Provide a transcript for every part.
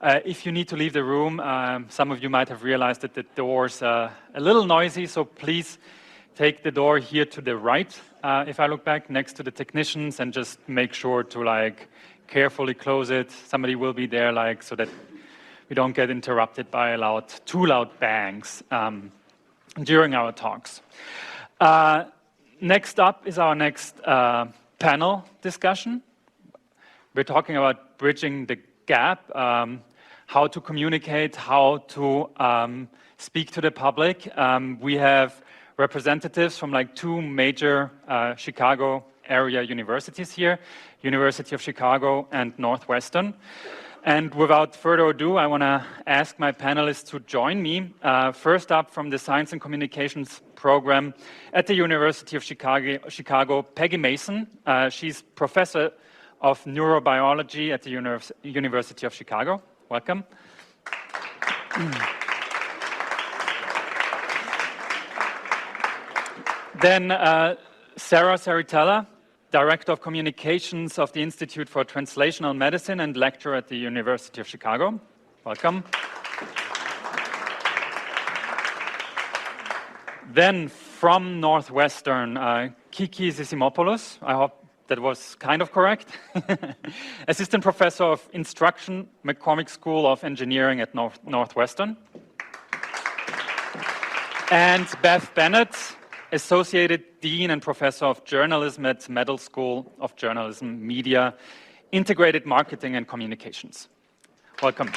If you need to leave the room, some of you might have realized that the door's a little noisy, so please take the door here to the right, if I look back, next to the technicians, and just make sure to carefully close it. Somebody will be there so that we don't get interrupted by too loud bangs during our talks. Next up is our next panel discussion. We're talking about bridging the gap, how to communicate, how to speak to the public. We have representatives from two major Chicago area universities here, University of Chicago and Northwestern. And without further ado, I want to ask my panelists to join me. First up, from the Science and Communications program at the University of Chicago, Peggy Mason. She's professor of neurobiology at the University of Chicago. Welcome. Then Sarah Saritella, Director of Communications of the Institute for Translational Medicine and lecturer at the University of Chicago. Welcome. Then from Northwestern, Kiki Zisimopoulos, I hope that was kind of correct, Assistant Professor of Instruction, McCormick School of Engineering at Northwestern. And Beth Bennett, Associated Dean and Professor of Journalism at Medill School of Journalism, Media, Integrated Marketing and Communications. Welcome.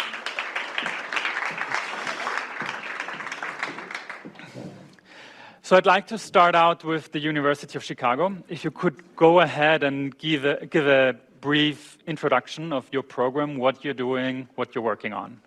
So I'd like to start out with the University of Chicago. If you could go ahead and give a brief introduction of your program, what you're doing, what you're working on.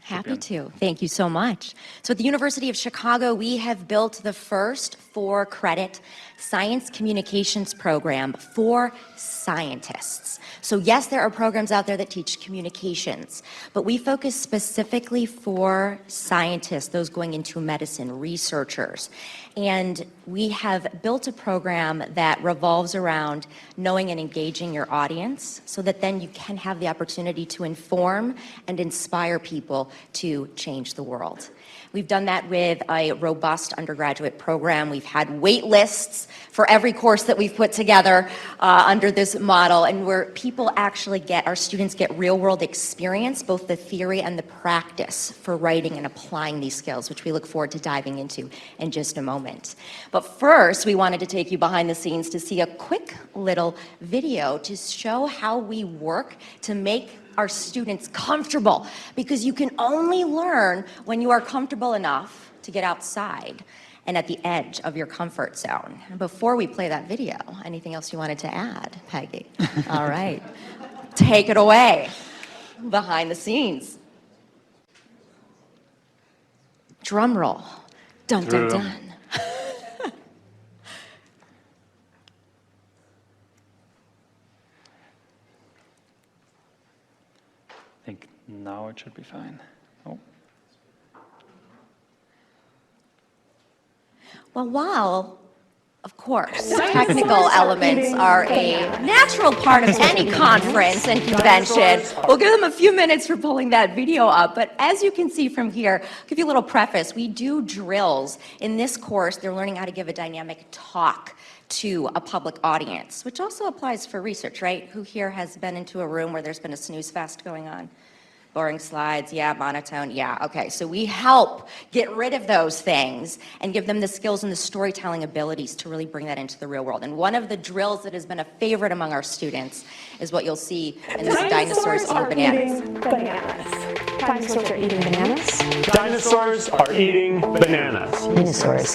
Happy to. Thank you so much. So at the University of Chicago, we have built the first 4-credit science communications program for scientists. So yes, there are programs out there that teach communications, but we focus specifically for scientists, those going into medicine, researchers. And we have built a program that revolves around knowing and engaging your audience so that then you can have the opportunity to inform and inspire people to change the world. We've done that with a robust undergraduate program. We've had wait lists for every course that we've put together under this model, and where people actually our students get real-world experience, both the theory and the practice for writing and applying these skills, which we look forward to diving into in just a moment. But first, we wanted to take you behind the scenes to see a quick little video to show how we work to make our students comfortable, because you can only learn when you are comfortable enough to get outside and at the edge of your comfort zone. Before we play that video, anything else you wanted to add, Peggy? All right, take it away, behind the scenes. Drum roll, dun dun dun. I think now it should be fine. Oh. Well, while, of course, technical elements are a natural part of any conference and convention, we'll give them a few minutes for pulling that video up. But as you can see from here, I'll give you a little preface. We do drills. In this course, they're learning how to give a dynamic talk to a public audience, which also applies for research, right? Who here has been into a room where there's been a snooze fest going on? Boring slides, yeah, monotone, yeah, okay. So we help get rid of those things and give them the skills and the storytelling abilities to really bring that into the real world. And one of the drills that has been a favorite among our students is what you'll see in this Dinosaurs Eating Bananas. Dinosaurs are eating bananas. Dinosaurs are eating bananas. Dinosaurs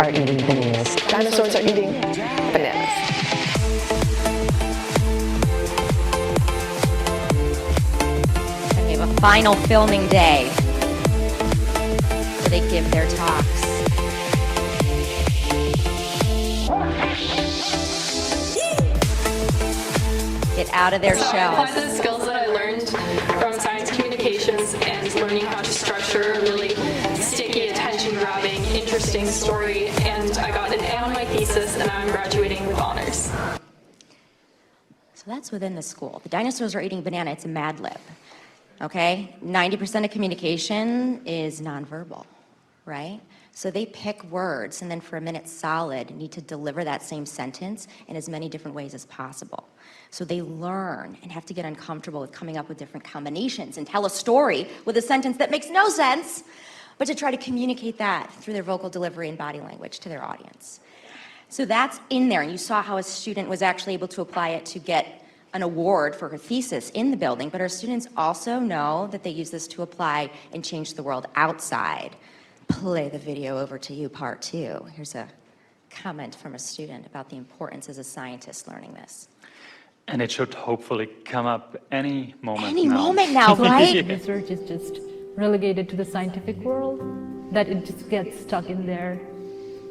are eating bananas. Dinosaurs are eating bananas. And we have a final filming day where they give their talks. Get out of their shells. Apply the skills that I learned from science communications and learning how to structure a really sticky, attention-grabbing, interesting story, and I got an A on my thesis, and I'm graduating with honors. So So that's within the school. The dinosaurs are eating banana, it's a Mad Lib, okay? 90% of communication is nonverbal, right? So they pick words and then for a minute solid need to deliver that same sentence in as many different ways as possible. So they learn and have to get uncomfortable with coming up with different combinations and tell a story with a sentence that makes no sense, but to try to communicate that through their vocal delivery and body language to their audience. So that's in there, and you saw how a student was actually able to apply it to get an award for her thesis in the building, but our students also know that they use this to apply and change the world outside. Play the video over to you, part 2. Here's a comment from a student about the importance as a scientist learning this. And it should hopefully come up any moment Any now. moment now, right? Research is just relegated to the scientific world, that it just gets stuck in there.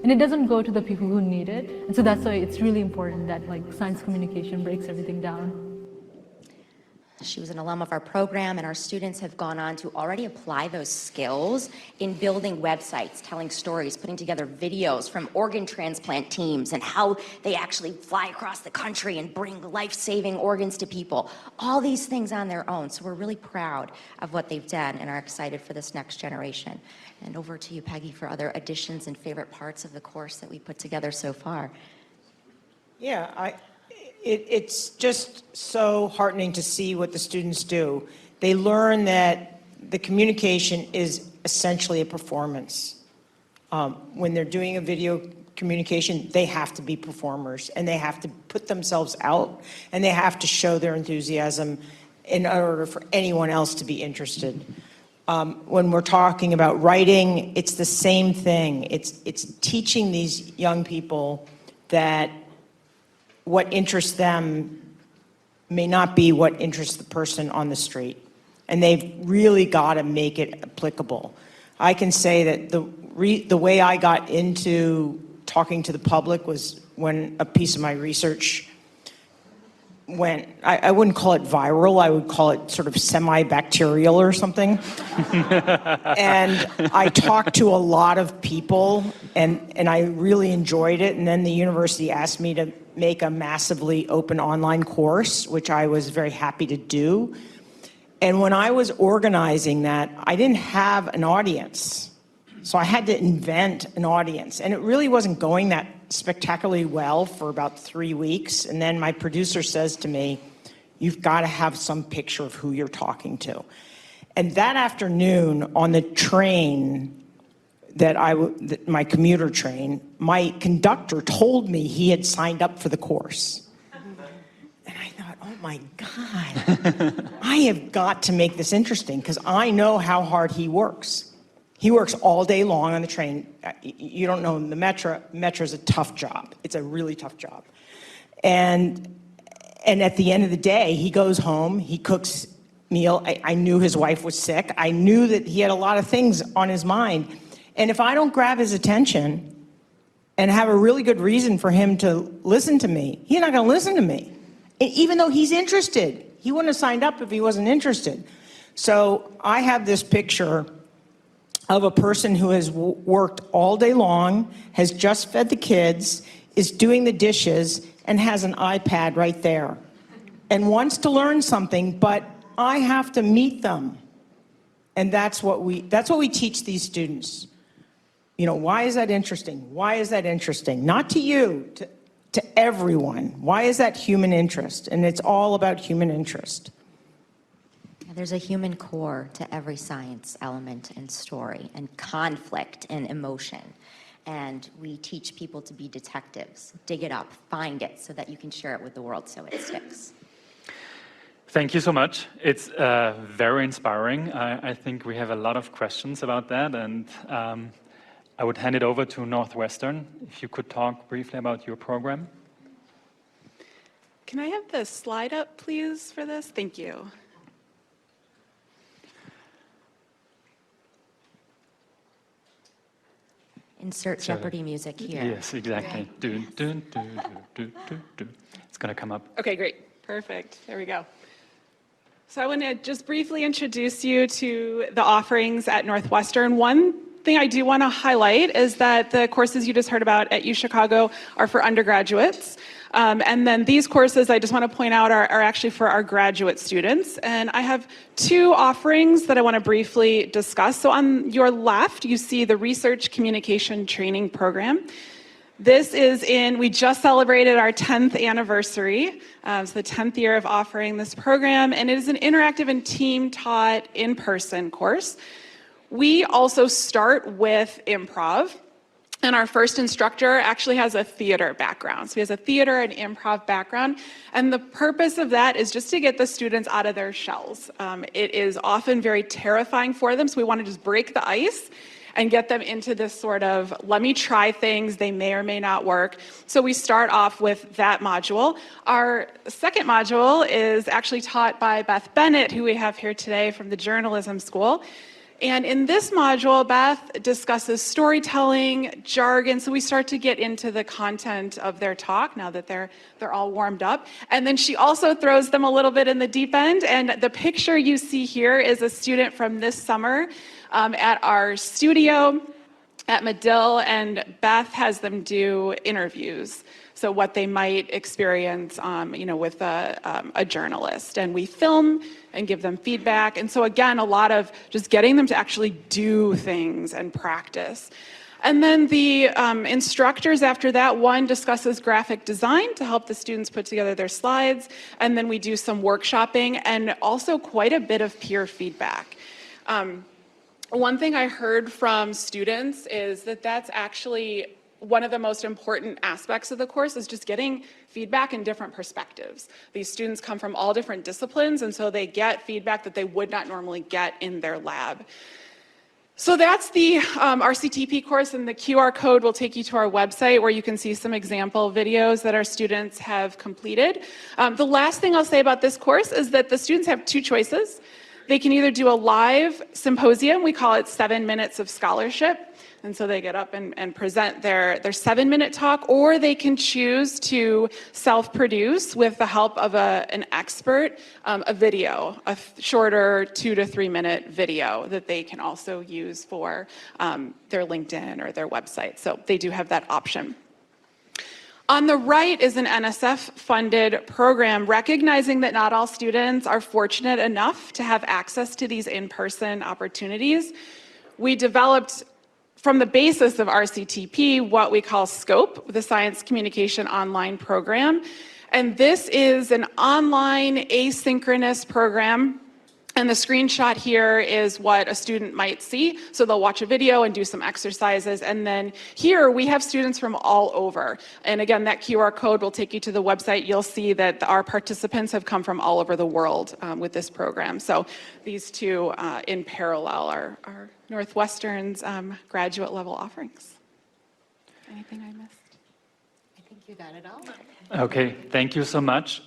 And it doesn't go to the people who need it. And so that's why it's really important that like science communication breaks everything down. She was an alum of our program, and our students have gone on to already apply those skills in building websites, telling stories, putting together videos from organ transplant teams and how they actually fly across the country and bring life-saving organs to people. All these things on their own. So we're really proud of what they've done and are excited for this next generation. And over to you, Peggy, for other additions and favorite parts of the course that we put together so far. Yeah, it's just so heartening to see what the students do. They learn that the communication is essentially a performance. When they're doing a video communication, they have to be performers, and they have to put themselves out, and they have to show their enthusiasm in order for anyone else to be interested. When we're talking about writing, it's the same thing. It's teaching these young people that what interests them may not be what interests the person on the street. And they've really got to make it applicable. I can say that the way I got into talking to the public was when a piece of my research went, I wouldn't call it viral, I would call it sort of semi-bacterial or something. And I talked to a lot of people, and I really enjoyed it. And then the university asked me to make a massively open online course, which I was very happy to do. And when I was organizing that, I didn't have an audience. So I had to invent an audience. And it really wasn't going that spectacularly well for about 3 weeks. And then my producer says to me, you've got to have some picture of who you're talking to. And that afternoon on the train, my commuter train, my conductor told me he had signed up for the course. And I thought, oh my God, I have got to make this interesting, because I know how hard he works. He works all day long on the train. You don't know, the metro is a tough job. It's a really tough job. And at the end of the day, he goes home, he cooks meal. I knew his wife was sick. I knew that he had a lot of things on his mind. And if I don't grab his attention and have a really good reason for him to listen to me, he's not going to listen to me. Even though he's interested. He wouldn't have signed up if he wasn't interested. So I have this picture of a person who has worked all day long, has just fed the kids, is doing the dishes, and has an iPad right there, and wants to learn something, but I have to meet them. And that's what we teach these students. You know, why is that interesting? Why is that interesting? Not to you, to everyone. Why is that human interest? And it's all about human interest. There's a human core to every science element and story, and conflict and emotion. And we teach people to be detectives, dig it up, find it, so that you can share it with the world so it sticks. Thank you so much. It's very inspiring. I think we have a lot of questions about that, and I would hand it over to Northwestern. If you could talk briefly about your program. Can I have the slide up, please, for this? Thank you. Insert Jeopardy music here. Yes, exactly. Do, do, do, do, do, do. It's going to come up. Okay, great. Perfect. There we go. So I want to just briefly introduce you to the offerings at Northwestern. One thing I do want to highlight is that the courses you just heard about at UChicago are for undergraduates. And then these courses, I just want to point out, are actually for our graduate students. And I have two offerings that I want to briefly discuss. So on your left, you see the Research Communication Training Program. This is we just celebrated our 10th anniversary, so the 10th year of offering this program, and it is an interactive and team-taught in-person course. We also start with improv, and our first instructor actually has a theater background. So he has a theater and improv background, and the purpose of that is just to get the students out of their shells. It is often very terrifying for them, so we want to just break the ice and get them into this sort of, let me try things, they may or may not work. So we start off with that module. Our second module is actually taught by Beth Bennett, who we have here today from the journalism school. And in this module, Beth discusses storytelling, jargon, so we start to get into the content of their talk now that they're all warmed up. And then she also throws them a little bit in the deep end, and the picture you see here is a student from this summer at our studio at Medill, and Beth has them do interviews. So what they might experience, with a journalist, and we film and give them feedback. And so again, a lot of just getting them to actually do things and practice. And then the instructors after that, one discusses graphic design to help the students put together their slides, and then we do some workshopping and also quite a bit of peer feedback. One thing I heard from students is that that's actually one of the most important aspects of the course, is just getting feedback in different perspectives. These students come from all different disciplines, and so they get feedback that they would not normally get in their lab. So that's the RCTP course, and the QR code will take you to our website where you can see some example videos that our students have completed. The last thing I'll say about this course is that the students have two choices. They can either do a live symposium, we call it 7 minutes of scholarship, and so they get up and present their 7-minute talk, or they can choose to self-produce with the help of an expert, a video, a shorter 2 to 3 minute video that they can also use for their LinkedIn or their website. So they do have that option. On the right is an NSF-funded program, recognizing that not all students are fortunate enough to have access to these in-person opportunities. We developed, from the basis of RCTP, what we call SCOPE, the Science Communication Online Program. And this is an online asynchronous program. And the screenshot here is what a student might see. So they'll watch a video and do some exercises. And then here we have students from all over. And again, that QR code will take you to the website. You'll see that our participants have come from all over the world with this program. So these two in parallel are Northwestern's graduate level offerings. Anything I missed? I think you got it all. Okay, thank you so much.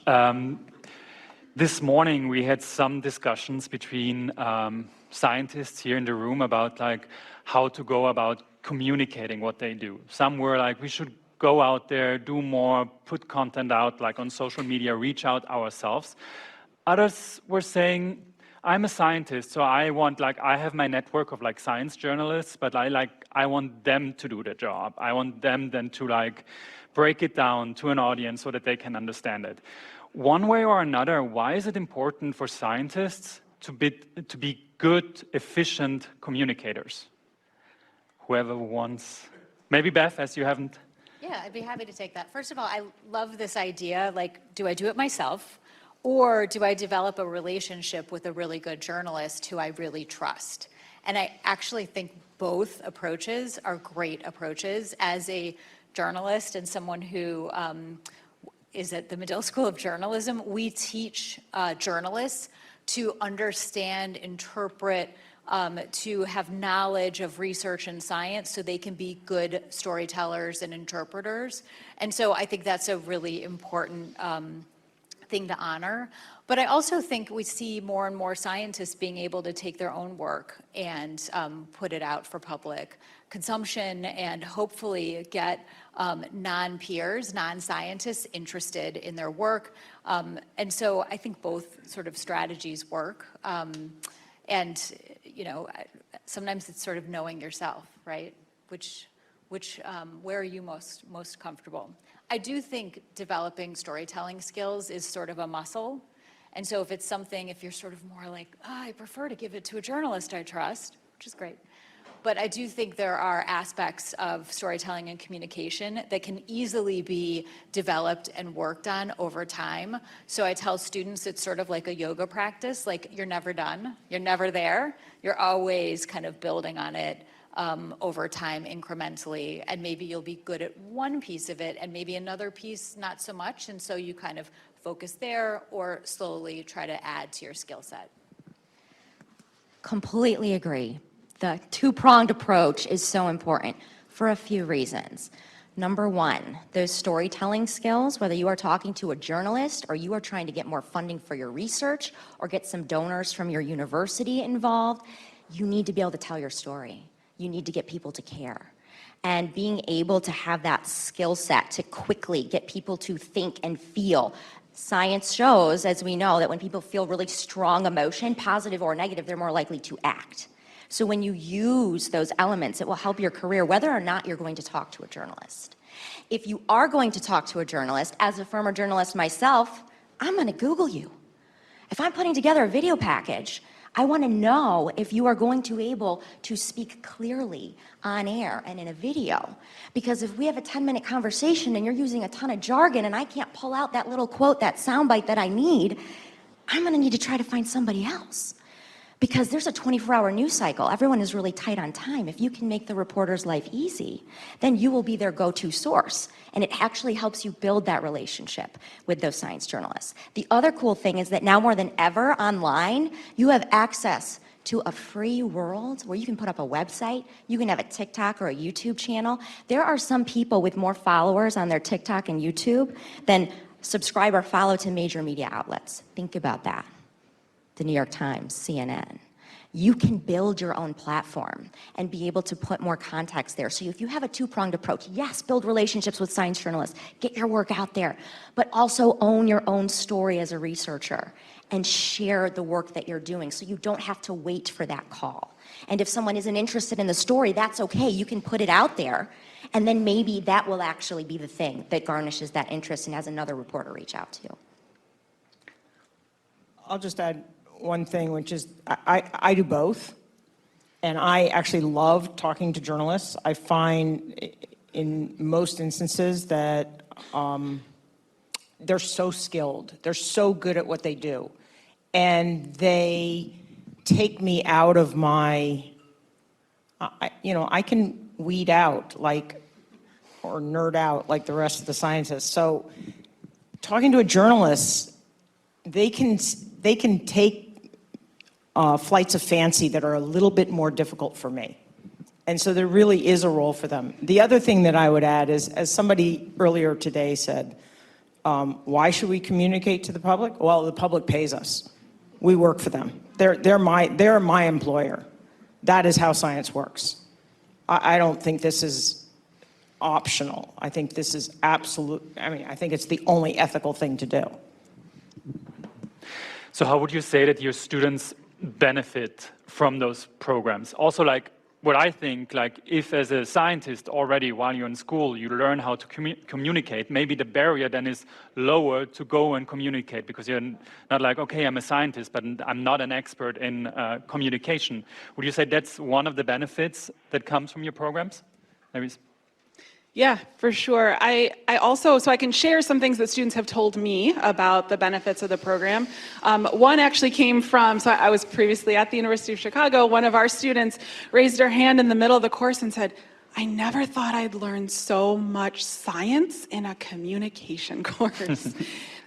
This morning we had some discussions between scientists here in the room about how to go about communicating what they do. Some were like, we should go out there, do more, put content out on social media, reach out ourselves. Others were saying, I'm a scientist, so I want I have my network of science journalists, but I want them to do the job. I want them then to break it down to an audience so that they can understand it. One way or another, why is it important for scientists to be good, efficient communicators? Whoever wants. Maybe Beth, as you haven't. Yeah, I'd be happy to take that. First of all, I love this idea, do I do it myself? Or do I develop a relationship with a really good journalist who I really trust? And I actually think both approaches are great approaches. As a journalist and someone who is at the Medill School of Journalism, we teach journalists to understand, interpret, to have knowledge of research and science so they can be good storytellers and interpreters. And so I think that's a really important thing to honor. But I also think we see more and more scientists being able to take their own work and put it out for public consumption and hopefully get non-peers, non-scientists interested in their work. And so I think both sort of strategies work. And, sometimes it's sort of knowing yourself, right? Where are you most comfortable? I do think developing storytelling skills is sort of a muscle. And so if it's something, if you're sort of more like, I prefer to give it to a journalist I trust, which is great. But I do think there are aspects of storytelling and communication that can easily be developed and worked on over time. So I tell students it's sort of like a yoga practice, like you're never done, you're never there, you're always kind of building on it over time incrementally, and maybe you'll be good at one piece of it and maybe another piece not so much, and so you kind of focus there or slowly try to add to your skill set. Completely agree. The two-pronged approach is so important for a few reasons. Number one, those storytelling skills, whether you are talking to a journalist or you are trying to get more funding for your research or get some donors from your university involved, you need to be able to tell your story. You need to get people to care. And being able to have that skill set to quickly get people to think and feel. Science shows, as we know, that when people feel really strong emotion, positive or negative, they're more likely to act. So when you use those elements, it will help your career, whether or not you're going to talk to a journalist. If you are going to talk to a journalist, as a former journalist myself, I'm going to Google you. If I'm putting together a video package, I want to know if you are going to be able to speak clearly on air and in a video. Because if we have a 10-minute conversation and you're using a ton of jargon and I can't pull out that little quote, that soundbite that I need, I'm going to need to try to find somebody else. Because there's a 24-hour news cycle. Everyone is really tight on time. If you can make the reporter's life easy, then you will be their go-to source. And it actually helps you build that relationship with those science journalists. The other cool thing is that now more than ever online, you have access to a free world where you can put up a website, you can have a TikTok or a YouTube channel. There are some people with more followers on their TikTok and YouTube than subscribe or follow to major media outlets. Think about that. The New York Times, CNN. You can build your own platform and be able to put more context there. So if you have a two-pronged approach, yes, build relationships with science journalists, get your work out there, but also own your own story as a researcher and share the work that you're doing so you don't have to wait for that call. And if someone isn't interested in the story, that's okay. You can put it out there, and then maybe that will actually be the thing that garnishes that interest and has another reporter reach out to you. I'll just add one thing, which is I do both, and I actually love talking to journalists. I find in most instances that they're so skilled, they're so good at what they do, and they take me out of my, I can weed out or nerd out like the rest of the scientists. So talking to a journalist, they can take flights of fancy that are a little bit more difficult for me. And so there really is a role for them. The other thing that I would add is, as somebody earlier today said, why should we communicate to the public? Well, the public pays us. We work for them. They're my employer. That is how science works. I don't think this is optional. I think this is absolute. I think it's the only ethical thing to do. So how would you say that your students benefit from those programs? Also, what I think, if as a scientist already while you're in school, you learn how to communicate, maybe the barrier then is lower to go and communicate, because you're not like, okay, I'm a scientist, but I'm not an expert in communication. Would you say that's one of the benefits that comes from your programs? Yeah, for sure. I also, so I can share some things that students have told me about the benefits of the program. One actually came from, so I was previously at the University of Chicago. One of our students raised her hand in the middle of the course and said, I never thought I'd learn so much science in a communication course.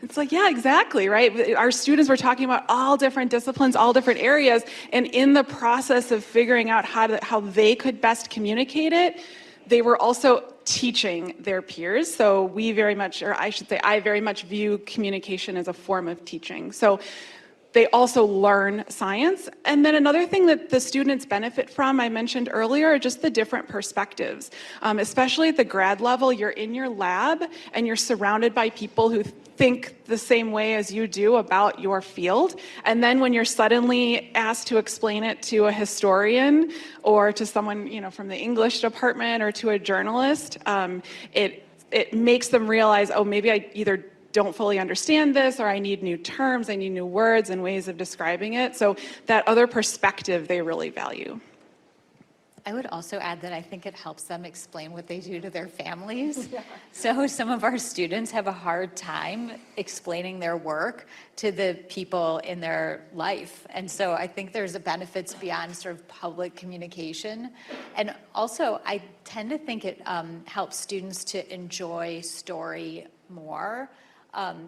It's like, yeah, exactly, right? Our students were talking about all different disciplines, all different areas, and in the process of figuring out how they could best communicate it, they were also teaching their peers. So we very much, or I should say, I very much view communication as a form of teaching. So they also learn science. And then another thing that the students benefit from, I mentioned earlier, are just the different perspectives. Especially at the grad level, you're in your lab and you're surrounded by people who think the same way as you do about your field. And then when you're suddenly asked to explain it to a historian or to someone, from the English department or to a journalist, it it makes them realize, oh, maybe I either don't fully understand this, or I need new terms, I need new words and ways of describing it. So that other perspective they really value. I would also add that I think it helps them explain what they do to their families. Yeah. So some of our students have a hard time explaining their work to the people in their life. And so I think there's benefits beyond sort of public communication. And also, I tend to think it helps students to enjoy story more.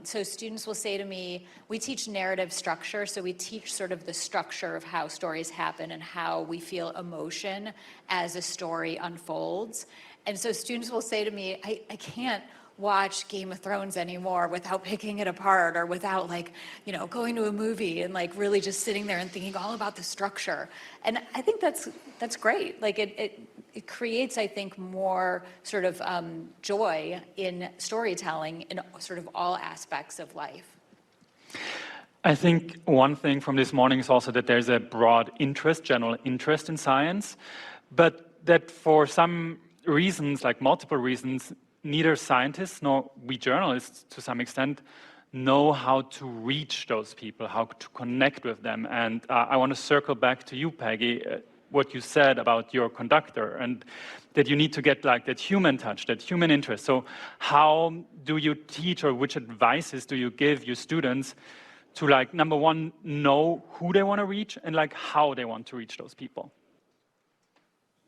So students will say to me, we teach narrative structure, so we teach sort of the structure of how stories happen and how we feel emotion as a story unfolds. And so students will say to me, I can't watch Game of Thrones anymore without picking it apart, or without, like, you know, going to a movie and like really just sitting there and thinking all about the structure. And I think that's great. Like it creates, I think, more sort of joy in storytelling in sort of all aspects of life. I think one thing from this morning is also that there's a broad interest, general interest in science, but that for some reasons, like multiple reasons, neither scientists nor we journalists, to some extent, know how to reach those people, how to connect with them. And I want to circle back to you, Peggy, what you said about your conductor, and that you need to get like that human touch, that human interest. So how do you teach, or which advices do you give your students to, like, number one, know who they want to reach, and like how they want to reach those people?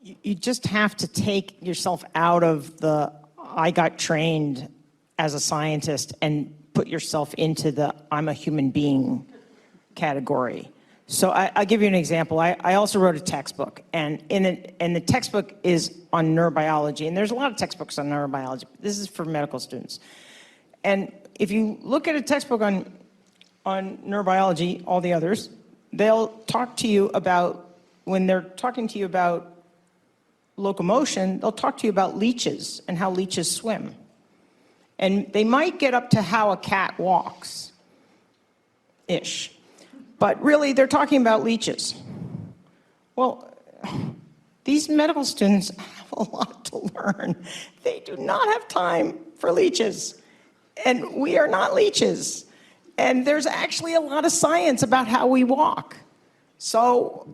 You just have to take yourself out of the I got trained as a scientist and put yourself into the I'm a human being category. So I'll give you an example. I also wrote a textbook, and the textbook is on neurobiology, and there's a lot of textbooks on neurobiology. This is for medical students. And if you look at a textbook on neurobiology, all the others, they'll talk to you about, when they're talking to you about locomotion, they'll talk to you about leeches and how leeches swim. And they might get up to how a cat walks-ish. But really, they're talking about leeches. Well, these medical students have a lot to learn. They do not have time for leeches. And we are not leeches. And there's actually a lot of science about how we walk. So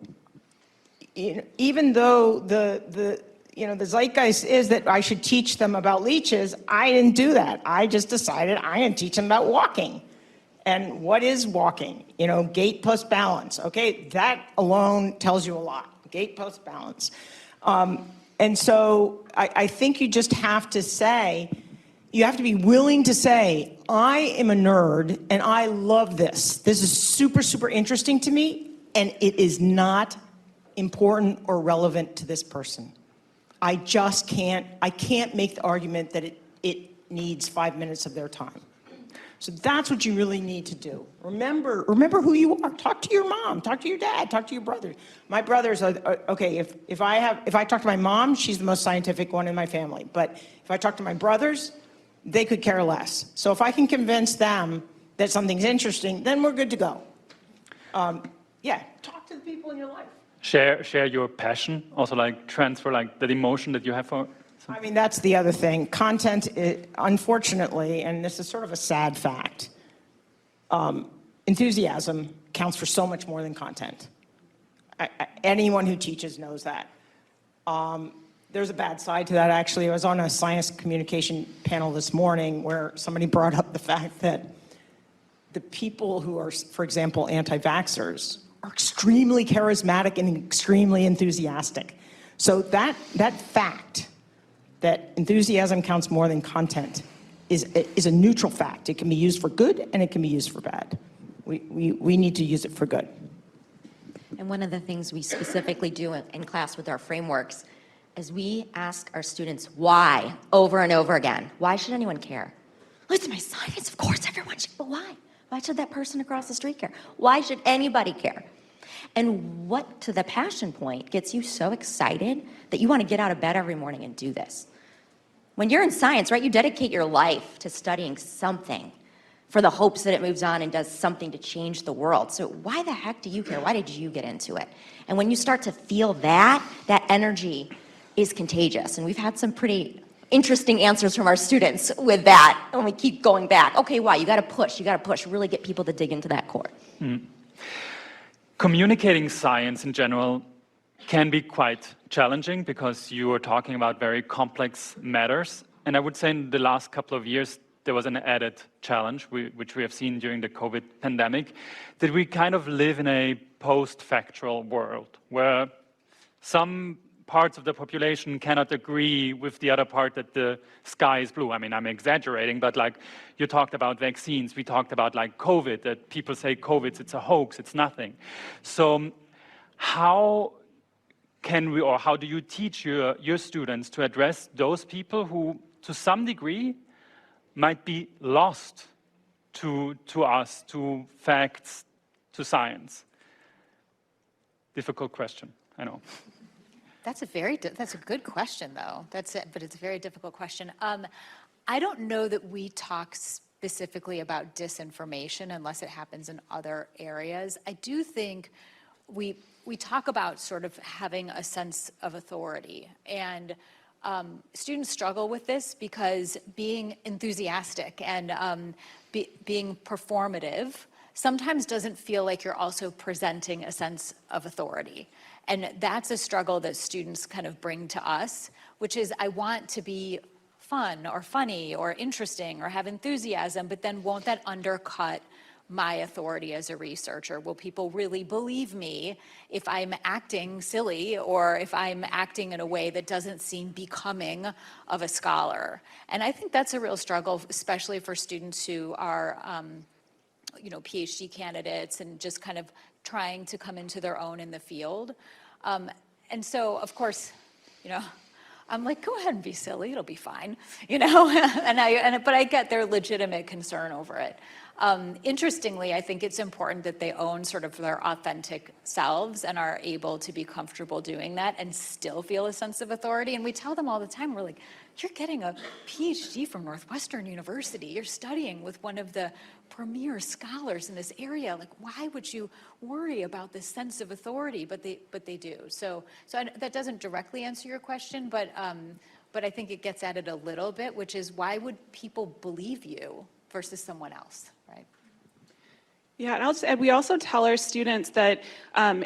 even though the zeitgeist is that I should teach them about leeches, I didn't do that. I just decided I'm going to teach them about walking. And what is walking? Gait plus balance. Okay, that alone tells you a lot. Gait plus balance. And so I think you just have to say, you have to be willing to say, I am a nerd and I love this. This is super, super interesting to me, and it is not important or relevant to this person. I can't make the argument that it needs 5 minutes of their time. So that's what you really need to do. Remember who you are. Talk to your mom, talk to your dad, talk to your brother. My brothers are, okay, if I talk to my mom, she's the most scientific one in my family. But if I talk to my brothers, they could care less. So if I can convince them that something's interesting, then we're good to go. Yeah, talk to the people in your life. Share your passion, also like transfer like that emotion that you have for. I mean, that's the other thing. Content, unfortunately, and this is sort of a sad fact, enthusiasm counts for so much more than content. Anyone who teaches knows that. There's a bad side to that, actually. I was on a science communication panel this morning where somebody brought up the fact that the people who are, for example, anti-vaxxers are extremely charismatic and extremely enthusiastic. So that fact, that enthusiasm counts more than content, is a neutral fact. It can be used for good and it can be used for bad. We need to use it for good. And one of the things we specifically do in class with our frameworks is we ask our students why over and over again. Why should anyone care? Well, it's my science, of course everyone should, but why? Why should that person across the street care? Why should anybody care? And what, to the passion point, gets you so excited that you want to get out of bed every morning and do this? When you're in science, right, you dedicate your life to studying something for the hopes that it moves on and does something to change the world. So why the heck do you care? Why did you get into it? And when you start to feel that energy is contagious. And we've had some pretty interesting answers from our students with that, and we keep going back. Okay, why? You got to push, really get people to dig into that core. Communicating science in general can be quite challenging because you are talking about very complex matters. And I would say in the last couple of years, there was an added challenge, which we have seen during the COVID pandemic, that we kind of live in a post-factual world where some parts of the population cannot agree with the other part that the sky is blue. I mean, I'm exaggerating, but like you talked about vaccines, we talked about like COVID, that people say COVID, it's a hoax, it's nothing. So how can we, or how do you teach your students to address those people who, to some degree, might be lost to us, to facts, to science? Difficult question, I know. That's a good question, though. But it's a very difficult question. I don't know that we talk specifically about disinformation unless it happens in other areas. I do think we talk about sort of having a sense of authority, and students struggle with this because being enthusiastic and being performative sometimes doesn't feel like you're also presenting a sense of authority. And that's a struggle that students kind of bring to us, which is I want to be fun or funny or interesting or have enthusiasm, but then won't that undercut my authority as a researcher? Will people really believe me if I'm acting silly or if I'm acting in a way that doesn't seem becoming of a scholar? And I think that's a real struggle, especially for students who are PhD candidates and just kind of trying to come into their own in the field. And so, of course, I'm like, go ahead and be silly, it'll be fine, but I get their legitimate concern over it. Interestingly, I think it's important that they own sort of their authentic selves and are able to be comfortable doing that and still feel a sense of authority. And we tell them all the time, we're like, you're getting a PhD from Northwestern University. You're studying with one of the premier scholars in this area. Like, why would you worry about this sense of authority? But they do. So that doesn't directly answer your question, but I think it gets at it a little bit, which is why would people believe you versus someone else, right? Yeah, and I'll just add, we also tell our students that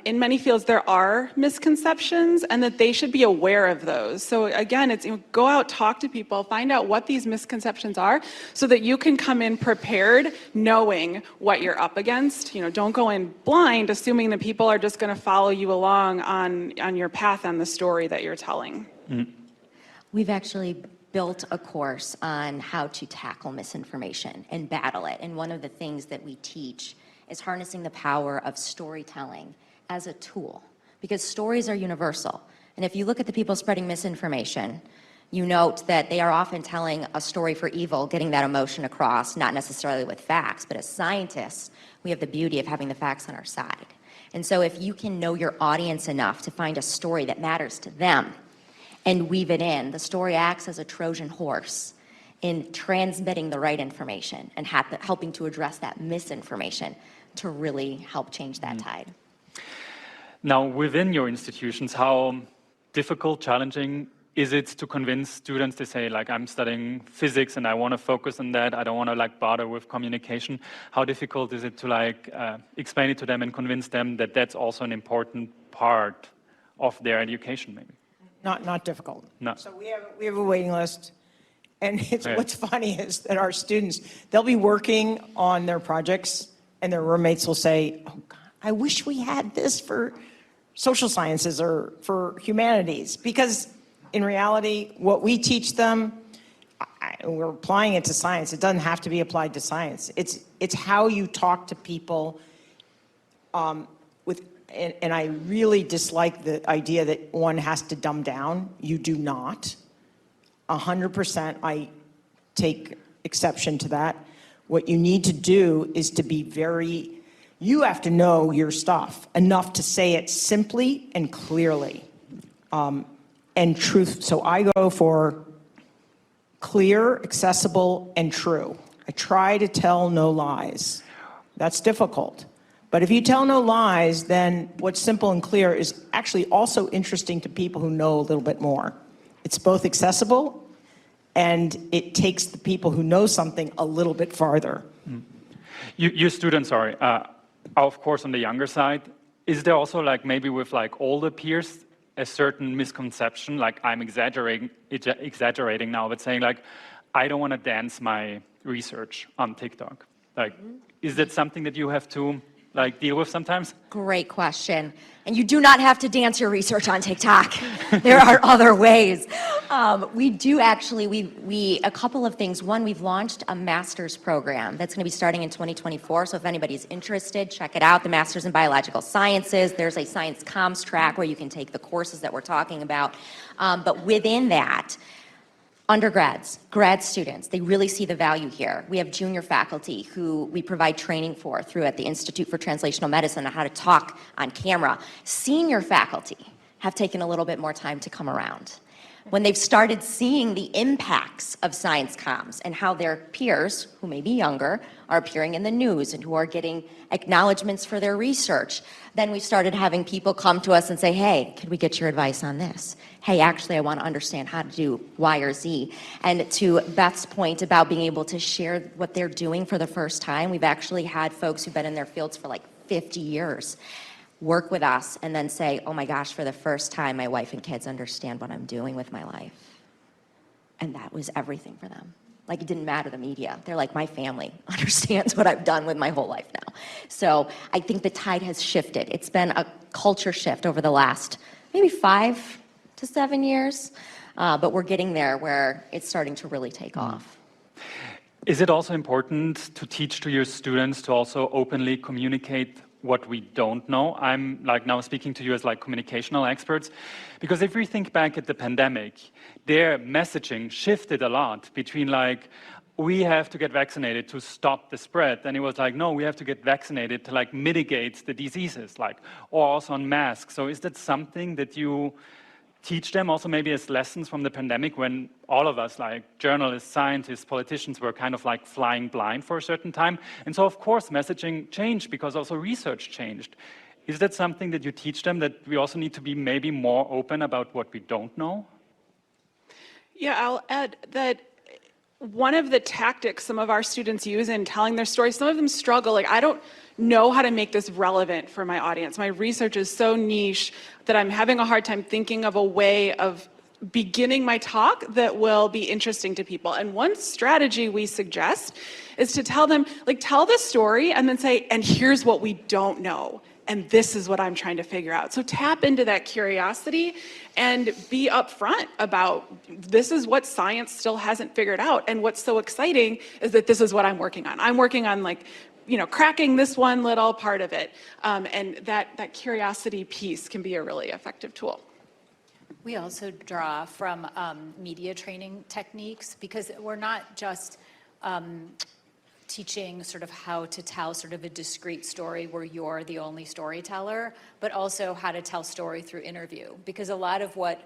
in many fields there are misconceptions and that they should be aware of those. So again, it's go out, talk to people, find out what these misconceptions are so that you can come in prepared, knowing what you're up against. Don't go in blind, assuming that people are just going to follow you along on your path on the story that you're telling. Mm. We've actually built a course on how to tackle misinformation and battle it. And one of the things that we teach is harnessing the power of storytelling as a tool, because stories are universal. And if you look at the people spreading misinformation, you note that they are often telling a story for evil, getting that emotion across, not necessarily with facts, but as scientists, we have the beauty of having the facts on our side. And so if you can know your audience enough to find a story that matters to them, and weave it in, the story acts as a Trojan horse in transmitting the right information and helping to address that misinformation to really help change that tide. Now, within your institutions, how difficult, challenging is it to convince students to say, like, I'm studying physics and I want to focus on that, I don't want to bother with communication? How difficult is it to explain it to them and convince them that that's also an important part of their education, maybe? Not difficult. No. So we have a waiting list, and what's funny is that our students, they'll be working on their projects, and their roommates will say, "Oh God, I wish we had this for social sciences or for humanities," because in reality, what we teach them, we're applying it to science. It doesn't have to be applied to science. It's how you talk to people and I really dislike the idea that one has to dumb down. You do not. 100% I take exception to that. What you need to do is to be you have to know your stuff enough to say it simply and clearly and truth. So I go for clear, accessible, and true. I try to tell no lies. That's difficult. But if you tell no lies, then what's simple and clear is actually also interesting to people who know a little bit more. It's both accessible and it takes the people who know something a little bit farther. Your students are of course on the younger side. Is there also like maybe with like older peers a certain misconception, like I'm exaggerating now, but saying like, I don't want to dance my research on TikTok. Like, is that something that you have to like deal with sometimes? Great question. And you do not have to dance your research on TikTok. There are other ways. We do actually, a couple of things. One, we've launched a master's program that's going to be starting in 2024. So if anybody's interested, check it out. The Master's in Biological Sciences. There's a science comms track where you can take the courses that we're talking about. But within that, undergrads, grad students, they really see the value here. We have junior faculty who we provide training for through at the Institute for Translational Medicine on how to talk on camera. Senior faculty have taken a little bit more time to come around. When they've started seeing the impacts of science comms and how their peers, who may be younger, are appearing in the news and who are getting acknowledgments for their research, then we started having people come to us and say, hey, could we get your advice on this? Hey, actually, I want to understand how to do Y or Z. And to Beth's point about being able to share what they're doing for the first time, we've actually had folks who've been in their fields for like 50 years work with us and then say, oh my gosh, for the first time, my wife and kids understand what I'm doing with my life. And that was everything for them. Like, it didn't matter the media. They're like, my family understands what I've done with my whole life now. So I think the tide has shifted. It's been a culture shift over the last maybe 5 to 7 years, but we're getting there where it's starting to really take off. Is it also important to teach to your students to also openly communicate what we don't know? I'm like now speaking to you as like communicational experts, because if we think back at the pandemic, their messaging shifted a lot between like, we have to get vaccinated to stop the spread. And it was like, no, we have to get vaccinated to like mitigate the diseases, like, or also on masks. So is that something that you teach them also maybe as lessons from the pandemic when all of us, like journalists, scientists, politicians, were kind of like flying blind for a certain time? And so, of course, messaging changed because also research changed. Is that something that you teach them, that we also need to be maybe more open about what we don't know? Yeah, I'll add that one of the tactics some of our students use in telling their stories, some of them struggle, like, I don't know how to make this relevant for my audience. My research is so niche that I'm having a hard time thinking of a way of beginning my talk that will be interesting to people. And one strategy we suggest is to tell them, like, tell the story and then say, and here's what we don't know. And this is what I'm trying to figure out. So tap into that curiosity and be upfront about, this is what science still hasn't figured out. And what's so exciting is that this is what I'm working on. I'm working on, like, you know, cracking this one little part of it. And that curiosity piece can be a really effective tool. We also draw from media training techniques, because we're not just teaching sort of how to tell sort of a discrete story where you're the only storyteller, but also how to tell story through interview. Because a lot of what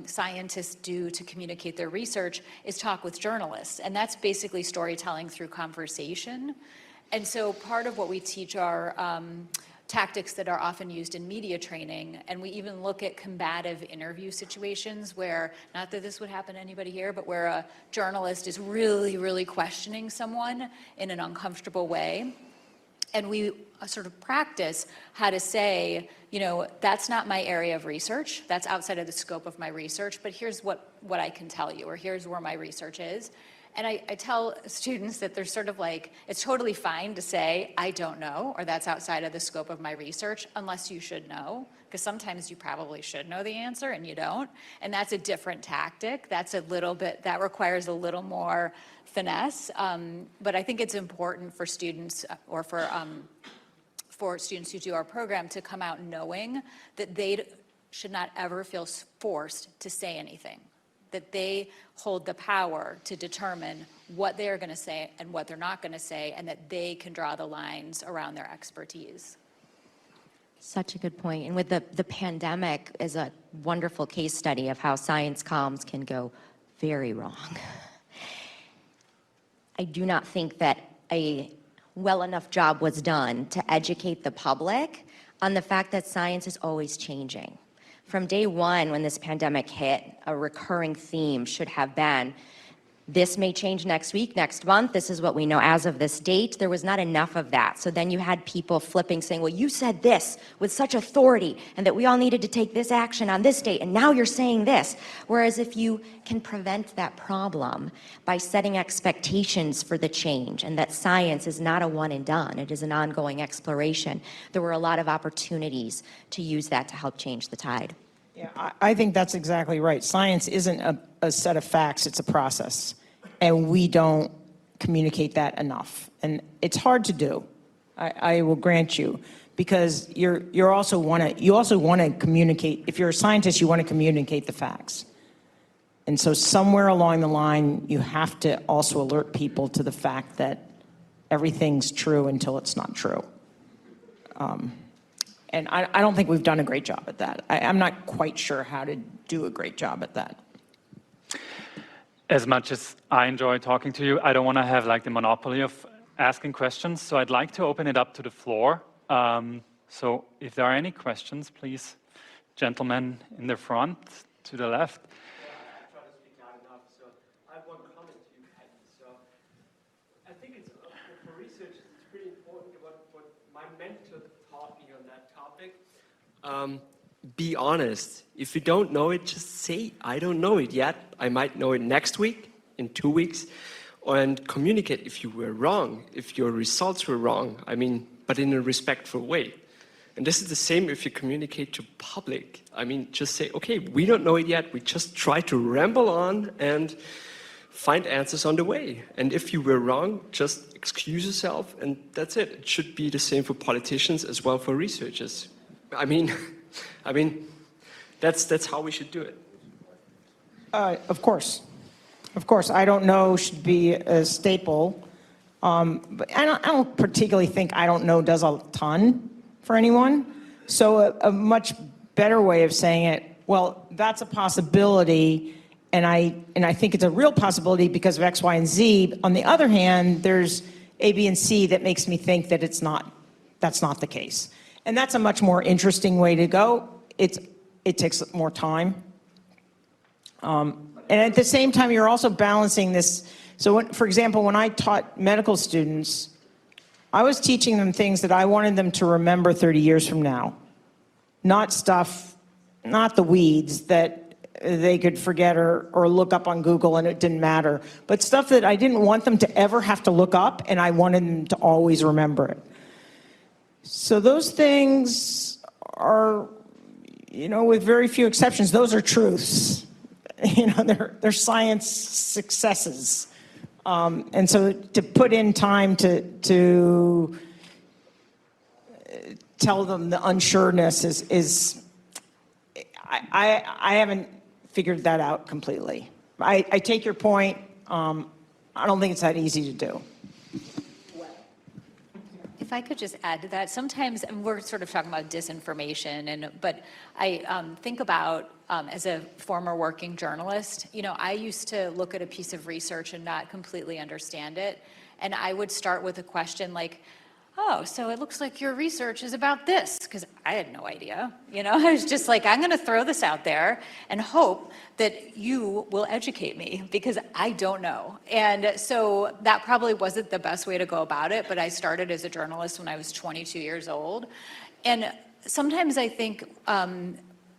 scientists do to communicate their research is talk with journalists, and that's basically storytelling through conversation. And so part of what we teach are tactics that are often used in media training, and we even look at combative interview situations where, not that this would happen to anybody here, but where a journalist is really, really questioning someone in an uncomfortable way. And we sort of practice how to say, you know, that's not my area of research, that's outside of the scope of my research, but here's what I can tell you, or here's where my research is. And I tell students that they're sort of like, it's totally fine to say, I don't know, or that's outside of the scope of my research, unless you should know, because sometimes you probably should know the answer and you don't. And that's a different tactic. That's a little bit, that requires a little more finesse. But I think it's important for students, or for students who do our program, to come out knowing that they should not ever feel forced to say anything, that they hold the power to determine what they're going to say and what they're not going to say, and that they can draw the lines around their expertise. Such a good point. And with the pandemic is a wonderful case study of how science comms can go very wrong. I do not think that a well enough job was done to educate the public on the fact that science is always changing. From day one, when this pandemic hit, a recurring theme should have been This may change next week, next month. This is what we know as of this date. There was not enough of that. So then you had people flipping, saying, well, you said this with such authority and that we all needed to take this action on this date, and now you're saying this. Whereas if you can prevent that problem by setting expectations for the change, and that science is not a one and done, it is an ongoing exploration, there were a lot of opportunities to use that to help change the tide. Yeah, I think that's exactly right. Science isn't a set of facts, it's a process. And we don't communicate that enough. And it's hard to do, I will grant you, because you also want to communicate. If you're a scientist, you want to communicate the facts. And so somewhere along the line, you have to also alert people to the fact that everything's true until it's not true. And I don't think we've done a great job at that. I'm not quite sure how to do a great job at that. As much as I enjoy talking to you, I don't want to have like the monopoly of asking questions. So I'd like to open it up to the floor. So if there are any questions, please, gentlemen in the front, to the left. I'll try to speak loud enough. So I have one comment to you, Patty. So I think it's for researchers, it's pretty important what my mentor taught me on that topic. Be honest. If you don't know it, just say, I don't know it yet. I might know it next week, in 2 weeks, and communicate if you were wrong, if your results were wrong, but in a respectful way. And this is the same if you communicate to public. Just say, okay, we don't know it yet. We just try to ramble on and find answers on the way. And if you were wrong, just excuse yourself, and that's it. It should be the same for politicians as well for researchers. That's how we should do it. Of course. I don't know should be a staple. But I don't particularly think I don't know does a ton for anyone. So a much better way of saying it, well, that's a possibility, and I think it's a real possibility because of X, Y, and Z. On the other hand, there's A, B, and C that makes me think that that's not the case. And that's a much more interesting way to go. It takes more time. And at the same time, you're also balancing this. So for example, when I taught medical students, I was teaching them things that I wanted them to remember 30 years from now. Not the weeds that they could forget or look up on Google and it didn't matter, but stuff that I didn't want them to ever have to look up, and I wanted them to always remember it. So those things are, with very few exceptions, those are truths. They're science successes. And so to put in time to tell them the unsureness is I haven't figured that out completely. I take your point. I don't think it's that easy to do. If I could just add to that, sometimes, and we're sort of talking about disinformation, but I think about, as a former working journalist, I used to look at a piece of research and not completely understand it. And I would start with a question like, oh, so it looks like your research is about this, because I had no idea. I was just like, I'm going to throw this out there and hope that you will educate me, because I don't know. And so that probably wasn't the best way to go about it, but I started as a journalist when I was 22 years old. And sometimes I think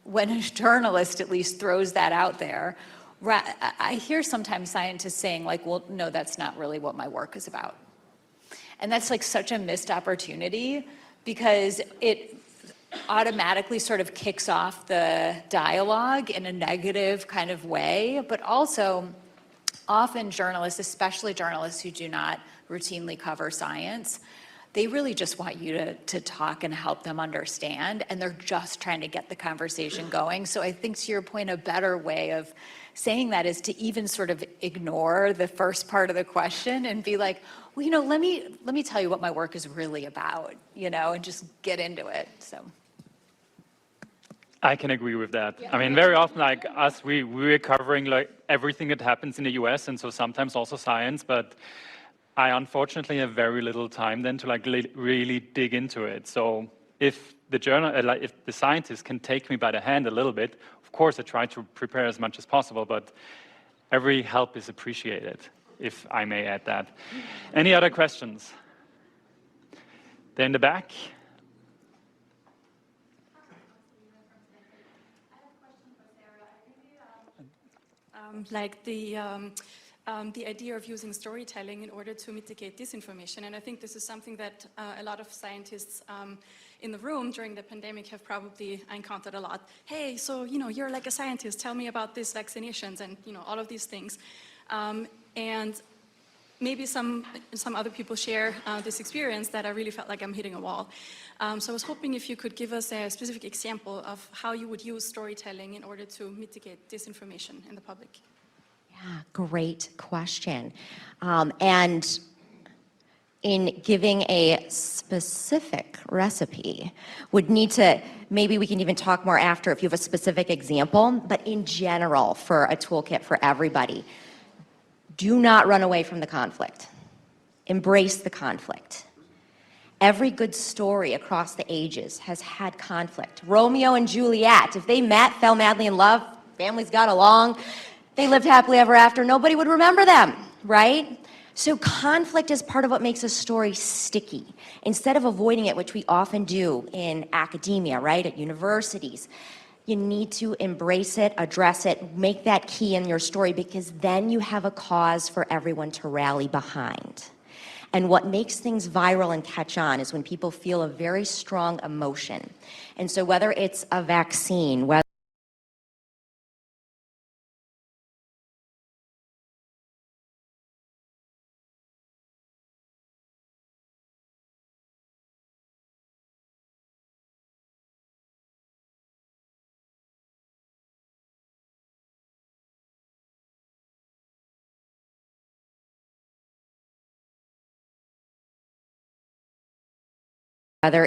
when a journalist at least throws that out there, I hear sometimes scientists saying like, well, no, that's not really what my work is about. And that's like such a missed opportunity, because it automatically sort of kicks off the dialogue in a negative kind of way. But also, often journalists, especially journalists who do not routinely cover science, they really just want you to talk and help them understand, and they're just trying to get the conversation going. So I think, to your point, a better way of saying that is to even sort of ignore the first part of the question and be like, well, let me tell you what my work is really about, and just get into it. So I can agree with that. Yeah. Very often, like us, we're covering like everything that happens in the US, and so sometimes also science, but I unfortunately have very little time then to like really dig into it. So if if the scientist can take me by the hand a little bit, of course I try to prepare as much as possible, but every help is appreciated, if I may add that. Any other questions? There in the back. Like the idea of using storytelling in order to mitigate disinformation. And I think this is something that a lot of scientists in the room during the pandemic have probably encountered a lot. Hey, so, you're like a scientist, tell me about these vaccinations and, all of these things. And maybe some other people share this experience that I really felt like I'm hitting a wall. So I was hoping if you could give us a specific example of how you would use storytelling in order to mitigate disinformation in the public. Yeah, great question. And in giving a specific recipe, would need to, maybe we can even talk more after if you have a specific example, but in general, for a toolkit for everybody, do not run away from the conflict. Embrace the conflict. Every good story across the ages has had conflict. Romeo and Juliet, if they met, fell madly in love, families got along, they lived happily ever after, nobody would remember them, right? So conflict is part of what makes a story sticky. Instead of avoiding it, which we often do in academia, right, at universities, you need to embrace it, address it, make that key in your story, because then you have a cause for everyone to rally behind. And what makes things viral and catch on is when people feel a very strong emotion. And so whether it's a vaccine, whether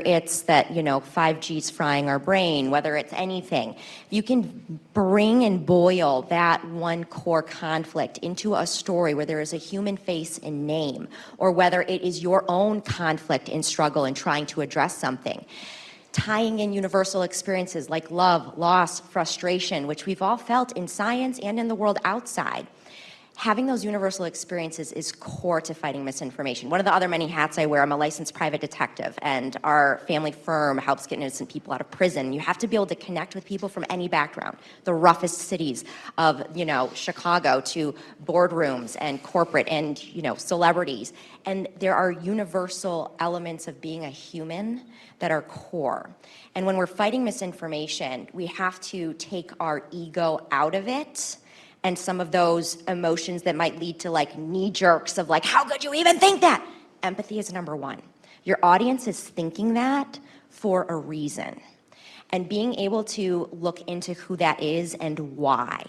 it's that, 5G's frying our brain, whether it's anything, you can bring and boil that one core conflict into a story where there is a human face and name, or whether it is your own conflict and struggle and trying to address something. Tying in universal experiences like love, loss, frustration, which we've all felt in science and in the world outside. Having those universal experiences is core to fighting misinformation. One of the other many hats I wear, I'm a licensed private detective, and our family firm helps get innocent people out of prison. You have to be able to connect with people from any background, the roughest cities of, Chicago to boardrooms and corporate and, celebrities. And there are universal elements of being a human that are core. And when we're fighting misinformation, we have to take our ego out of it, and some of those emotions that might lead to knee jerks of how could you even think that? Empathy is number one. Your audience is thinking that for a reason. And being able to look into who that is and why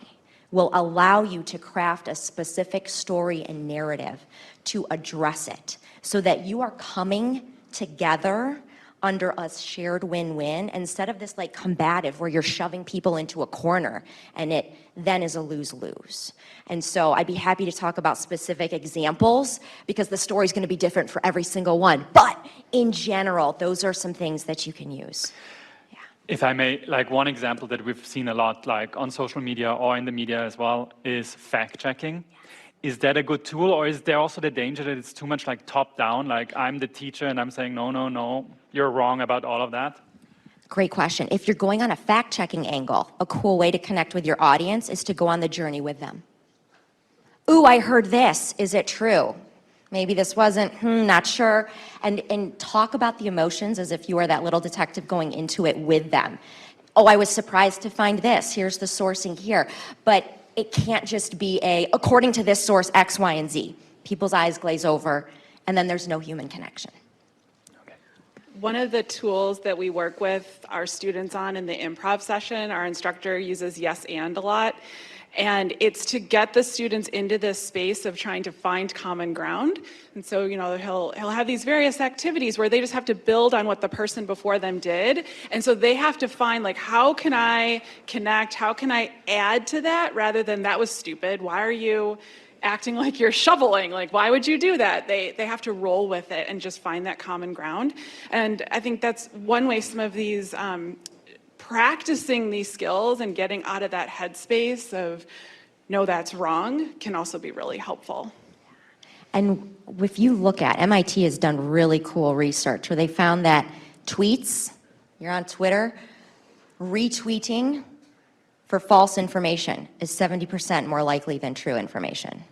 will allow you to craft a specific story and narrative to address it so that you are coming together under a shared win-win instead of this combative where you're shoving people into a corner and it then is a lose-lose. And so I'd be happy to talk about specific examples because the story's gonna be different for every single one. But in general, those are some things that you can use. Yeah. If I may, one example that we've seen a lot on social media or in the media as well is fact-checking. Is that a good tool, or is there also the danger that it's too much top-down, I'm the teacher and I'm saying, no, you're wrong about all of that? Great question. If you're going on a fact-checking angle, a cool way to connect with your audience is to go on the journey with them. Ooh, I heard this. Is it true? Maybe this wasn't, not sure. And talk about the emotions as if you are that little detective going into it with them. Oh, I was surprised to find this. Here's the sourcing here. But it can't just be according to this source, X, Y, and Z. People's eyes glaze over, and then there's no human connection. Okay. One of the tools that we work with our students on in the improv session, our instructor uses yes and a lot. And it's to get the students into this space of trying to find common ground. And so, he'll have these various activities where they just have to build on what the person before them did. And so they have to find how can I connect? How can I add to that rather than that was stupid? Why are you acting like you're shoveling? Why would you do that? They have to roll with it and just find that common ground. And I think that's one way some of these practicing these skills and getting out of that headspace of know that's wrong can also be really helpful. And if you look at, MIT has done really cool research where they found that tweets, you're on Twitter, retweeting for false information is 70% more likely than true information.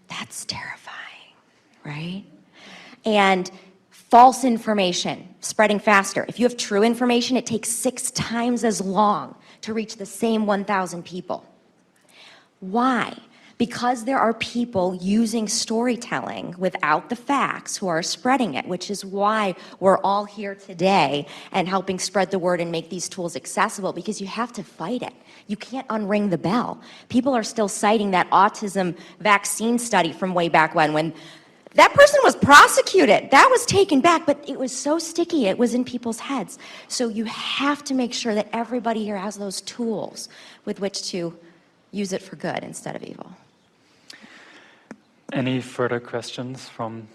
That's terrifying, right? And false information spreading faster. If you have true information, it takes 6 times as long to reach the same 1,000 people. Why? Because there are people using storytelling without the facts who are spreading it, which is why we're all here today and helping spread the word and make these tools accessible, because you have to fight it. You can't unring the bell. People are still citing that autism vaccine study from way back when that person was prosecuted. That was taken back, but it was so sticky, it was in people's heads. So you have to make sure that everybody here has those tools with which to use it for good instead of evil. Any further questions from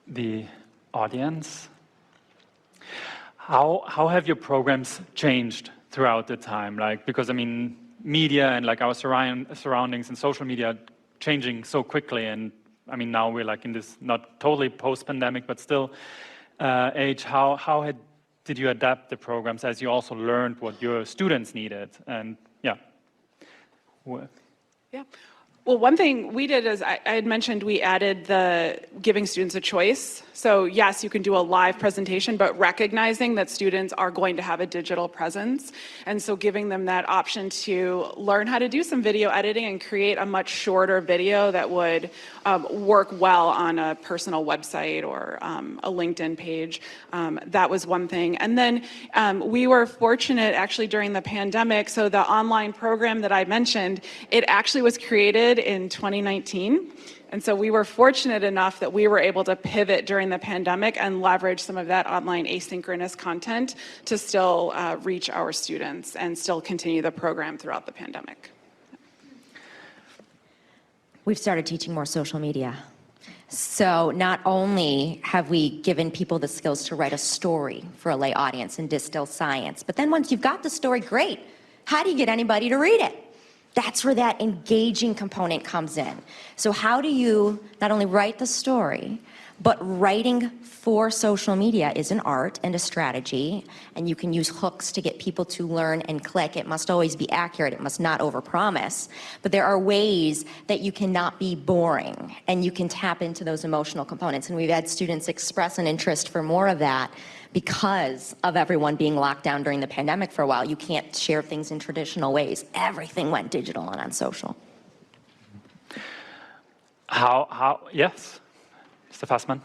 the audience? How have your programs changed throughout the time? Like, because I mean, media and like our surroundings and social media are changing so quickly, and I mean now we're like in this not totally post-pandemic, but still age. How did you adapt the programs as you also learned what your students needed? And yeah. Yeah. Well, one thing we did is I had mentioned we added the giving students a choice. So yes, you can do a live presentation, but recognizing that students are going to have a digital presence. And so giving them that option to learn how to do some video editing and create a much shorter video that would work well on a personal website or a LinkedIn page. That was one thing. And then we were fortunate actually during the pandemic. So the online program that I mentioned, it actually was created in 2019. And so we were fortunate enough that we were able to pivot during the pandemic and leverage some of that online asynchronous content to still reach our students and still continue the program throughout the pandemic. We've started teaching more social media. So not only have we given people the skills to write a story for a lay audience and distill science, but then once you've got the story, great. How do you get anybody to read it? That's where that engaging component comes in. So how do you not only write the story, but writing for social media is an art and a strategy, and you can use hooks to get people to learn and click. It must always be accurate. It must not overpromise. But there are ways that you cannot be boring, and you can tap into those emotional components. And we've had students express an interest for more of that because of everyone being locked down during the pandemic for a while. You can't share things in traditional ways. Everything went digital and on social. Yes, Mr. Fassmann?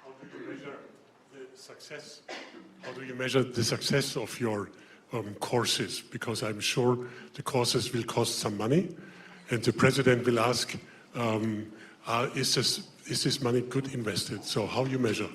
How do you measure the success? How do you measure the success of your courses? Because I'm sure the courses will cost some money, and the president will ask, is this money good invested? So how you measure?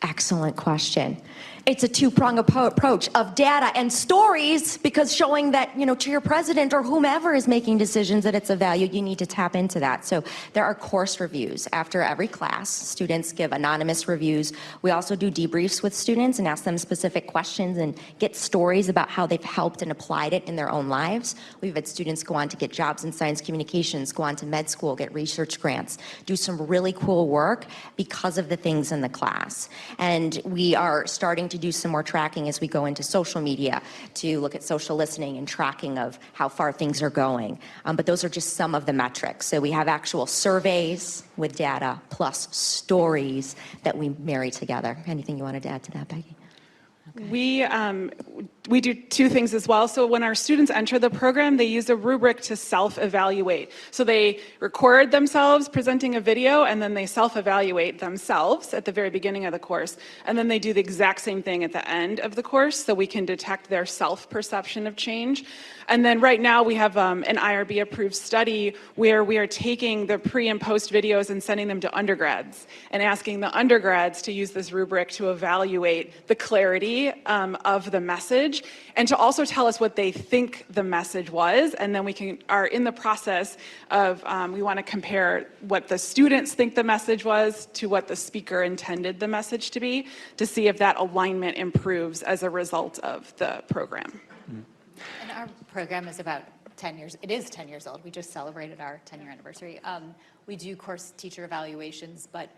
Excellent question. It's a two-pronged approach of data and stories, because showing that, to your president or whomever is making decisions that it's of value, you need to tap into that. So there are course reviews. After every class, students give anonymous reviews. We also do debriefs with students and ask them specific questions and get stories about how they've helped and applied it in their own lives. We've had students go on to get jobs in science communications, go on to med school, get research grants, do some really cool work because of the things in the class. And we are starting to do some more tracking as we go into social media to look at social listening and tracking of how far things are going. But those are just some of the metrics. So we have actual surveys with data plus stories that we marry together. Anything you wanted to add to that, Becky? Okay. We do two things as well. So when our students enter the program, they use a rubric to self-evaluate. So they record themselves presenting a video, and then they self-evaluate themselves at the very beginning of the course. And then they do the exact same thing at the end of the course, so we can detect their self-perception of change. And then right now we have an IRB-approved study where we are taking the pre and post videos and sending them to undergrads and asking the undergrads to use this rubric to evaluate the clarity of the message and to also tell us what they think the message was. And then we are in the process of, we want to compare what the students think the message was to what the speaker intended the message to be, to see if that alignment improves as a result of the program. And our program is about 10 years, it is 10 years old. We just celebrated our 10-year anniversary. We do course teacher evaluations, but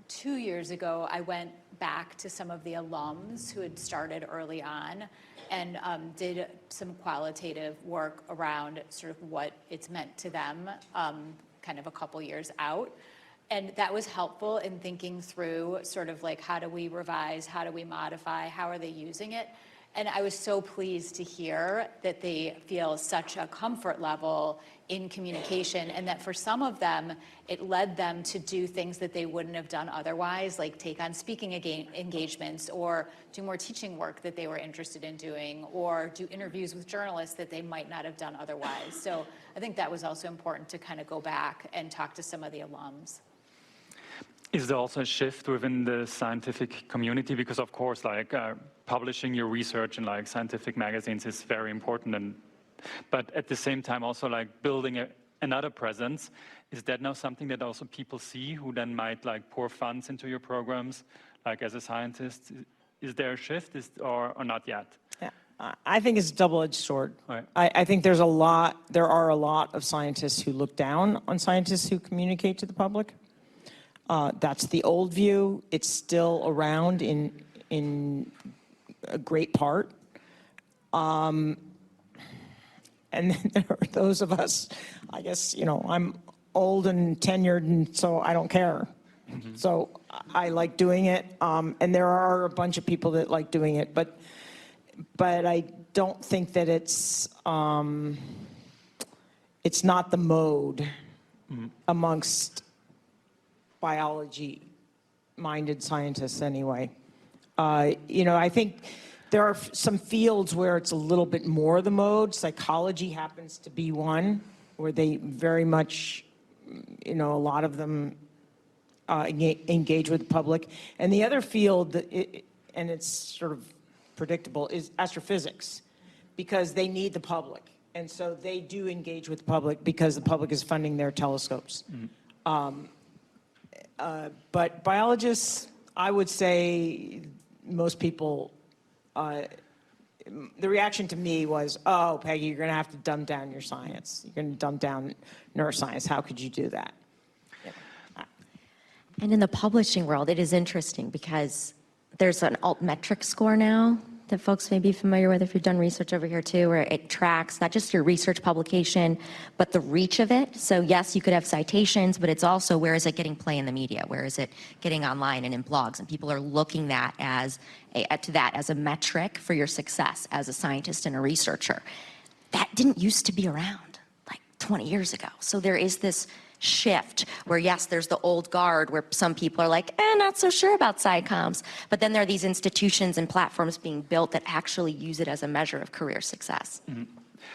2 years ago, I went back to some of the alums who had started early on and did some qualitative work around sort of what it's meant to them, kind of a couple years out. And that was helpful in thinking through sort of like, how do we revise, how do we modify, how are they using it? And I was so pleased to hear that they feel such a comfort level in communication, and that for some of them, it led them to do things that they wouldn't have done otherwise, like take on speaking engagements or do more teaching work that they were interested in doing, or do interviews with journalists that they might not have done otherwise. So I think that was also important to kind of go back and talk to some of the alums. Is there also a shift within the scientific community? Because of course, like publishing your research in like scientific magazines is very important, but at the same time also like building another presence. Is that now something that also people see who then might like pour funds into your programs, like as a scientist? Is there a shift or not yet? Yeah, I think it's a double-edged sword. Right. I think there are a lot of scientists who look down on scientists who communicate to the public. That's the old view. It's still around in a great part. And then there are those of us, I guess, you know, I'm old and tenured, and so I don't care. Mm-hmm. So I like doing it. And there are a bunch of people that like doing it, but I don't think that it's not the mode amongst biology-minded scientists anyway. You know, I think there are some fields where it's a little bit more the mode. Psychology happens to be one where they very much, you know, a lot of them engage with the public. And the other field, and it's sort of predictable, is astrophysics, because they need the public. And so they do engage with the public because the public is funding their telescopes. But biologists, I would say most people, the reaction to me was, oh, Peggy, you're going to have to dumb down your science. You're going to dumb down neuroscience. How could you do that? And in the publishing world, it is interesting because there's an altmetric score now that folks may be familiar with if you've done research over here too, where it tracks not just your research publication, but the reach of it. So yes, you could have citations, but it's also where is it getting play in the media? Where is it getting online and in blogs? And people are looking to that as a metric for your success as a scientist and a researcher. That didn't used to be around like 20 years ago. So there is this shift where, yes, there's the old guard where some people are like, not so sure about SciComms. But then there are these institutions and platforms being built that actually use it as a measure of career success. I'm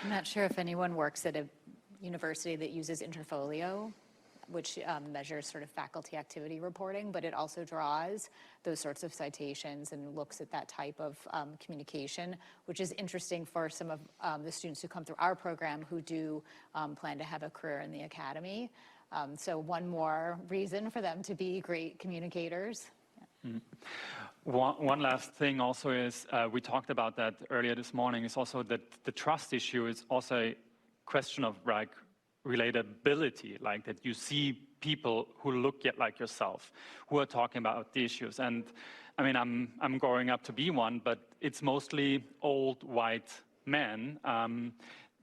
not sure if anyone works at a university that uses Interfolio, which measures sort of faculty activity reporting, but it also draws those sorts of citations and looks at that type of communication, which is interesting for some of the students who come through our program who do plan to have a career in the academy. So one more reason for them to be great communicators. Yeah. One last thing also is, we talked about that earlier this morning, is also that the trust issue is also a question of like relatability, like that you see people who look like yourself, who are talking about the issues. And I mean, I'm growing up to be one, but it's mostly old white men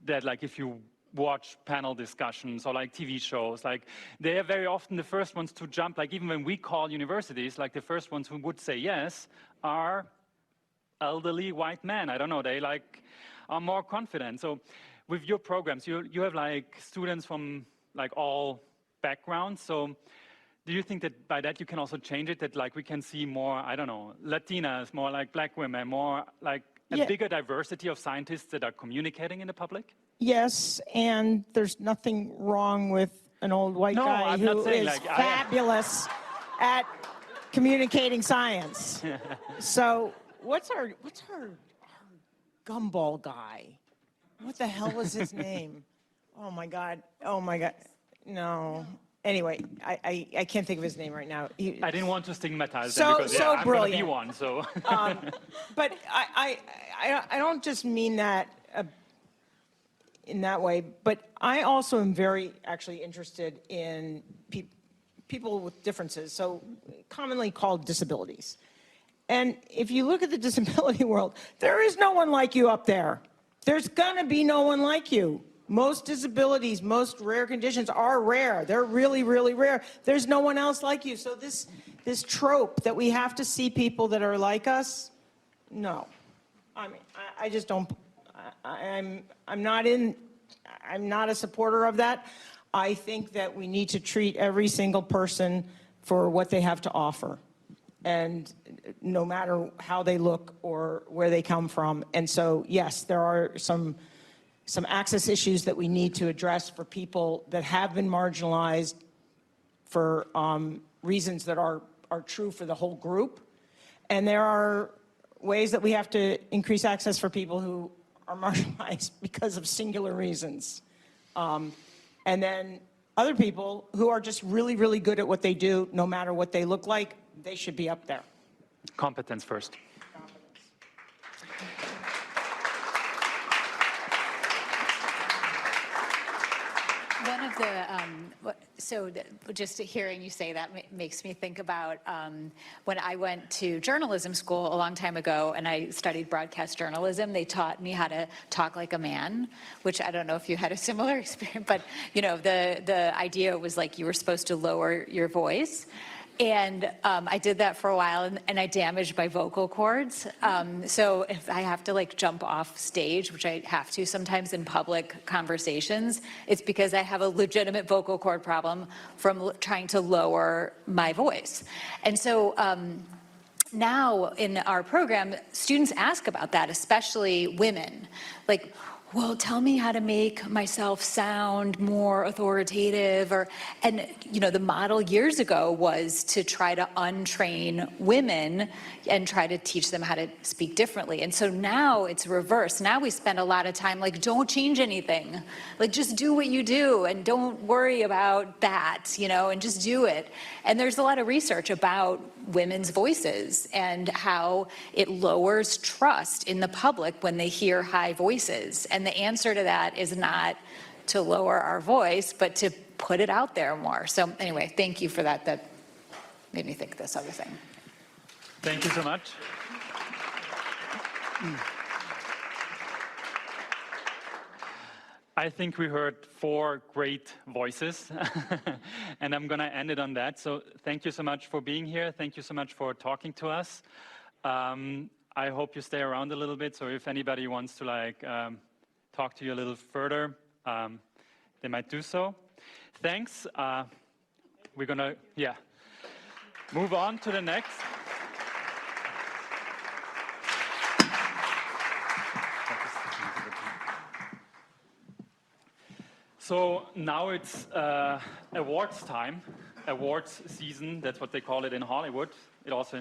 that, like, if you watch panel discussions or like TV shows, like they are very often the first ones to jump, like even when we call universities, like the first ones who would say yes are elderly white men. I don't know, they like are more confident. So with your programs, you have like students from like all backgrounds. So do you think that by that you can also change it, that like we can see more, I don't know, Latinas, more like black women, more like a bigger diversity of scientists that are communicating in the public? Yes, and there's nothing wrong with an old white guy who is like, fabulous at communicating science. So what's our gumball guy? What the hell was his name? Oh my God. No. Anyway, I can't think of his name right now. I didn't want to stigmatize him because I'm going to be one. So. But I don't just mean that. in that way. But I also am very actually interested in people with differences, so commonly called disabilities. And if you look at the disability world, there is no one like you up there. There's gonna be no one like you. Most disabilities, most rare conditions are rare. They're really, really rare. There's no one else like you. So this trope that we have to see people that are like us, no. I mean, I just don't, I'm not a supporter of that. I think that we need to treat every single person for what they have to offer, and no matter how they look or where they come from. And so, yes, there are some access issues that we need to address for people that have been marginalized for reasons that are true for the whole group. And there are ways that we have to increase access for people who are marginalized because of singular reasons. And then other people who are just really, really good at what they do, no matter what they look like, they should be up there. Competence first. One of the, just hearing you say that makes me think about when I went to journalism school a long time ago and I studied broadcast journalism, they taught me how to talk like a man, which I don't know if you had a similar experience, but you know, the idea was like you were supposed to lower your voice. And I did that for a while, and I damaged my vocal cords. So if I have to like jump off stage, which I have to sometimes in public conversations, it's because I have a legitimate vocal cord problem from trying to lower my voice. And so now in our program, students ask about that, especially women. Like, well, tell me how to make myself sound more authoritative, and you know, the model years ago was to try to untrain women and try to teach them how to speak differently. And so now it's reversed. Now we spend a lot of time like, don't change anything. Like, just do what you do and don't worry about that, you know, and just do it. And there's a lot of research about women's voices and how it lowers trust in the public when they hear high voices. And the answer to that is not to lower our voice, but to put it out there more. So anyway, thank you for that. That made me think this other thing. Thank you so much. I think we heard 4 great voices, and I'm going to end it on that. So thank you so much for being here. Thank you so much for talking to us. I hope you stay around a little bit, so if anybody wants to like talk to you a little further, they might do so. Thanks. We're going to, move on to the next. So now it's awards time, awards season. That's what they call it in Hollywood. It also